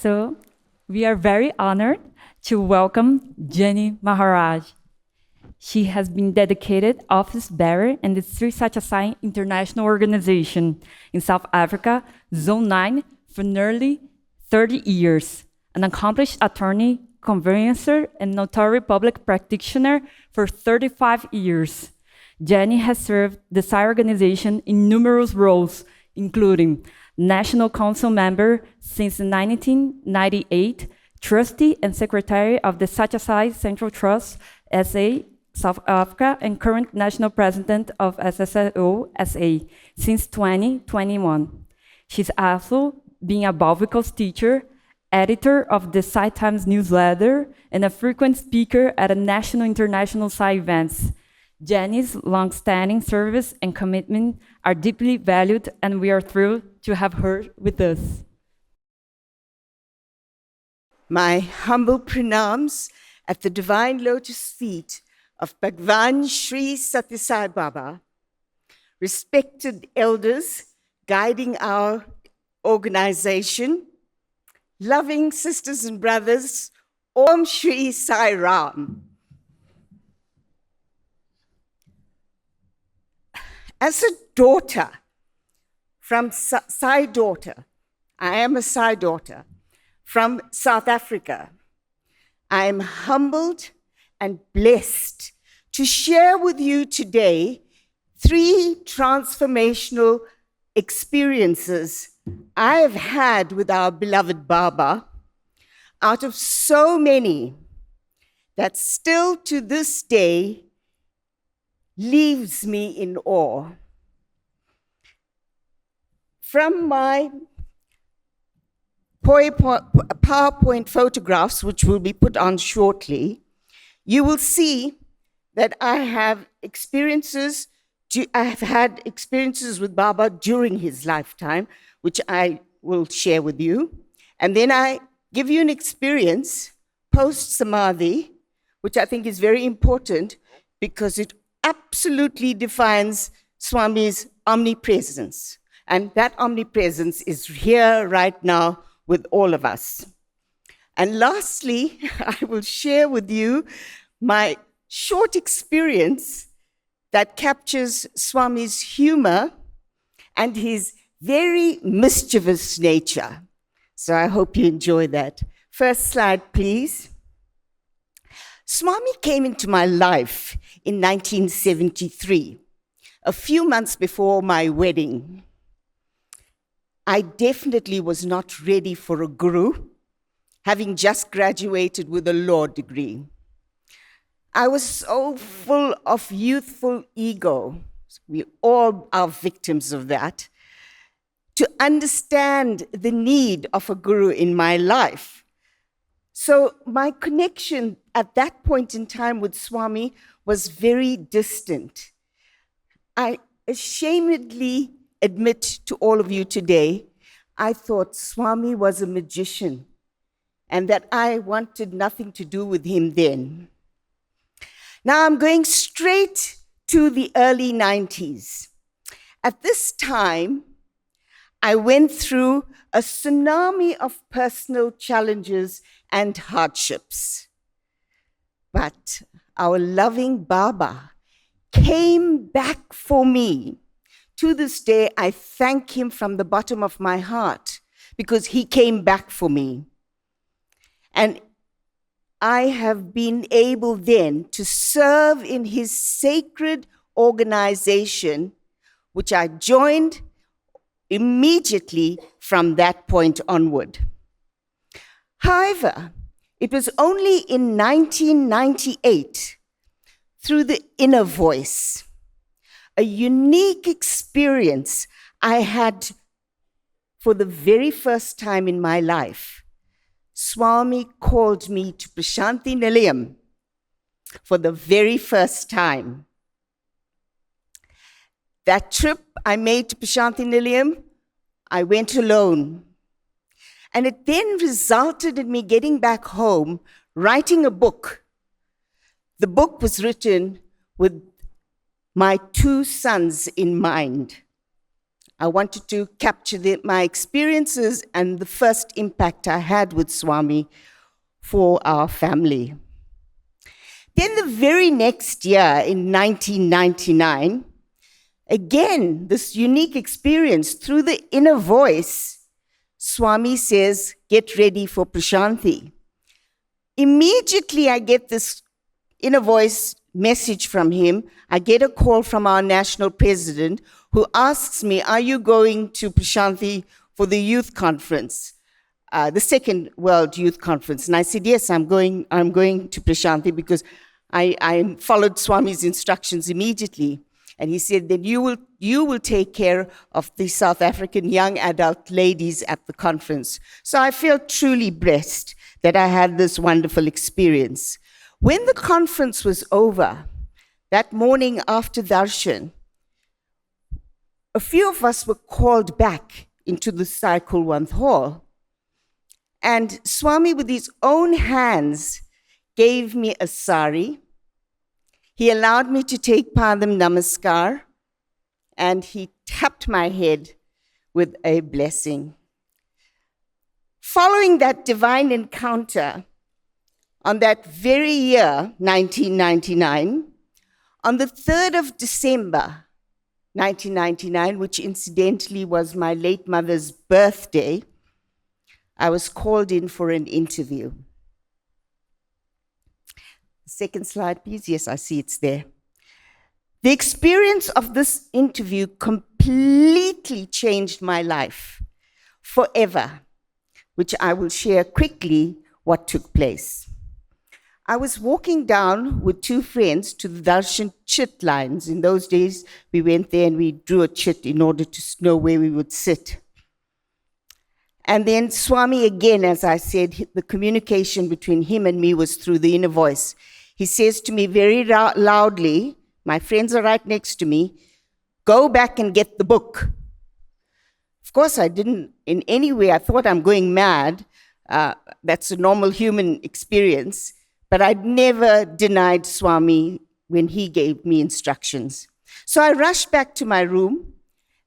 So we are very honored to welcome Jenny Maharaj. She has been dedicated office bearer in the Sri Sathya Sai International Organization in South Africa, Zone 9, for nearly 30 years, an accomplished attorney, conveyancer, and notary public practitioner for 35 years. Jenny has served the Sai organization in numerous roles, including National Council member since 1998, trustee and secretary of the Sathya Sai Central Trust, SA, South Africa, and current national president of SSO SA since 2021. She's also been a Balvicles teacher, editor of the Sai Times newsletter, and a frequent speaker at a national and international Sai events. Jenny's long-standing service and commitment are deeply valued, and we are thrilled to have her with us. My humble pranams at the divine lotus feet of Bhagawan Sri Sathya Sai Baba, respected elders guiding our organization, loving sisters and brothers, Om Shri Sai Ram. As a daughter from Sai daughter, I am a Sai daughter from South Africa. I am humbled and blessed to share with you today 3 transformational experiences I have had with our beloved Baba, out of so many that still to this day leaves me in awe. From my PowerPoint photographs, which will be put on shortly, you will see that I have had experiences with Baba during his lifetime, which I will share with you. And then I give you an experience post-Samadhi, which I think is very important because it absolutely defines Swami's omnipresence. And that omnipresence is here right now with all of us. And lastly, I will share with you my short experience that captures Swami's humor and his very mischievous nature. So I hope you enjoy that. First slide, please. Swami came into my life in 1973, a few months before my wedding. I definitely was not ready for a guru, having just graduated with a law degree. I was so full of youthful ego. We all are victims of that. To understand the need of a guru in my life. So my connection at that point in time with Swami was very distant. I ashamedly admit to all of you today, I thought Swami was a magician and that I wanted nothing to do with him then. Now I'm going straight to the early 90s. At this time, I went through a tsunami of personal challenges and hardships. But our loving Baba came back for me. To this day, I thank him from the bottom of my heart because he came back for me. And I have been able then to serve in his sacred organization, which I joined immediately from that point onward. However, it was only in 1998, through the inner voice, a unique experience I had for the very first time in my life. Swami called me to Prasanthi Nilayam for the very first time. That trip I made to Prasanthi Nilayam, I went alone. And it then resulted in me getting back home, writing a book. The book was written with my 2 sons in mind. I wanted to capture my experiences and the first impact I had with Swami for our family. Then the very next year, in 1999, again, this unique experience through the inner voice, Swami says, get ready for Prasanthi. Immediately I get this inner voice message from him. I get a call from our national president who asks me, are you going to Prasanthi for the youth conference, the second World Youth Conference? And I said, yes, I'm going to Prasanthi because I followed Swami's instructions immediately. And he said, then you will take care of the South African young adult ladies at the conference. So I felt truly blessed that I had this wonderful experience. When the conference was over, that morning after darshan, a few of us were called back into the Cycle Hall. And Swami, with his own hands, gave me a sari. He allowed me to take Padam Namaskar, and he tapped my head with a blessing. Following that divine encounter, on that very year, 1999, on the 3rd of December, 1999, which incidentally was my late mother's birthday, I was called in for an interview. Second slide, please. Yes, I see it's there. The experience of this interview completely changed my life forever, which I will share quickly what took place. I was walking down with two friends to the darshan chit lines. In those days, we went there and we drew a chit in order to know where we would sit. And then Swami, again, as I said, the communication between him and me was through the inner voice. He says to me very loudly, my friends are right next to me, go back and get the book. Of course, I didn't in any way, I thought I'm going mad. That's a normal human experience. But I'd never denied Swami when he gave me instructions. So I rushed back to my room.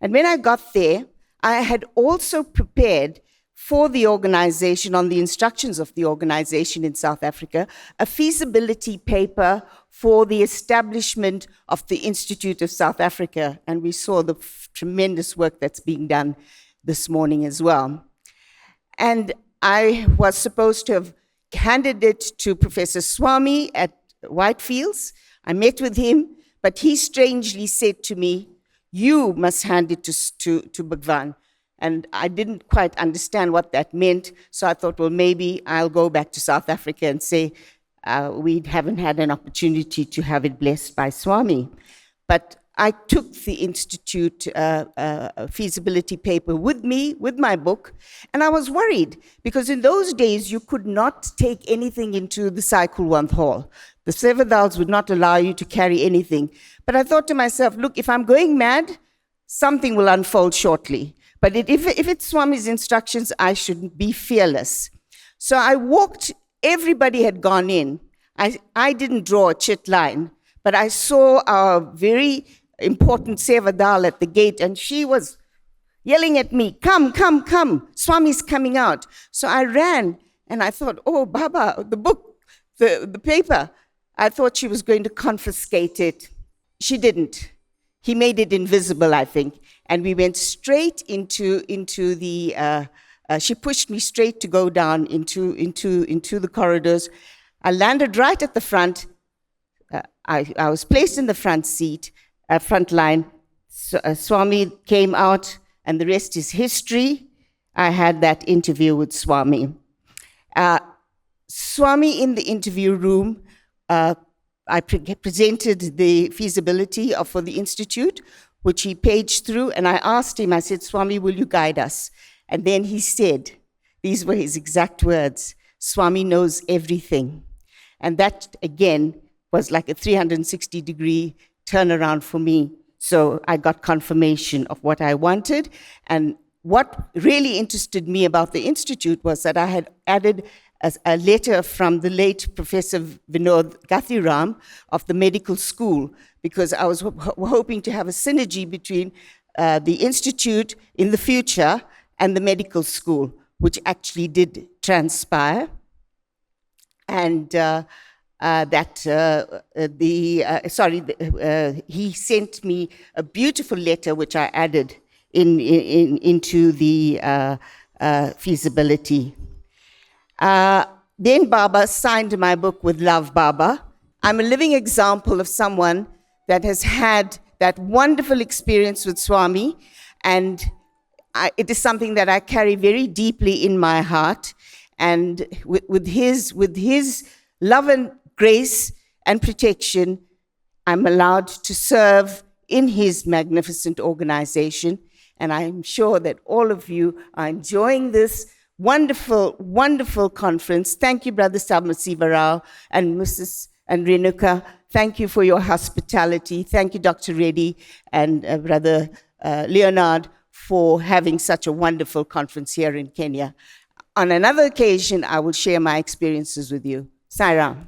And when I got there, I had also prepared for the organization, on the instructions of the organization in South Africa, a feasibility paper for the establishment of the Institute of South Africa. And we saw the tremendous work that's being done this morning as well. And I was supposed to have handed it to Professor Swami at Whitefields. I met with him, but he strangely said to me, you must hand it to Bhagawan. And I didn't quite understand what that meant, so I thought, well, maybe I'll go back to South Africa and say, we haven't had an opportunity to have it blessed by Swami. But I took the Institute feasibility paper with me, with my book, and I was worried, because in those days, you could not take anything into the Cycle Hall. The Sevadals would not allow you to carry anything. But I thought to myself, look, if I'm going mad, something will unfold shortly. But if it's Swami's instructions, I should be fearless. So I walked, everybody had gone in. I didn't draw a chit line, but I saw our very important Sevadal at the gate, and she was yelling at me, come, come, come, Swami's coming out. So I ran, and I thought, oh, Baba, the book, the paper. I thought she was going to confiscate it. She didn't. He made it invisible, I think. And we went straight into the, she pushed me straight to go down into the corridors. I landed right at the front. I was placed in the front seat, front line. Swami came out, and the rest is history. I had that interview with Swami. Swami in the interview room, I presented the feasibility for the Institute, which he paged through, and I asked him, I said, Swami, will you guide us? And then he said, these were his exact words, Swami knows everything. And that, again, was like a 360-degree turnaround for me. So I got confirmation of what I wanted. And what really interested me about the Institute was that I had added a letter from the late Professor Vinod Gathiram of the medical school, because I was hoping to have a synergy between the institute in the future and the medical school, which actually did transpire. And he sent me a beautiful letter, which I added into the feasibility. Then Baba signed my book with Love, Baba. I'm a living example of someone that has had that wonderful experience with Swami, and it is something that I carry very deeply in my heart. And with his love and grace and protection, I'm allowed to serve in his magnificent organization. And I'm sure that all of you are enjoying this wonderful, wonderful conference. Thank you, Brother Samasiva Rao and Mrs. and Renuka. Thank you for your hospitality. Thank you, Dr. Reddy and Brother Leonard, for having such a wonderful conference here in Kenya. On another occasion, I will share my experiences with you. Sai Ram.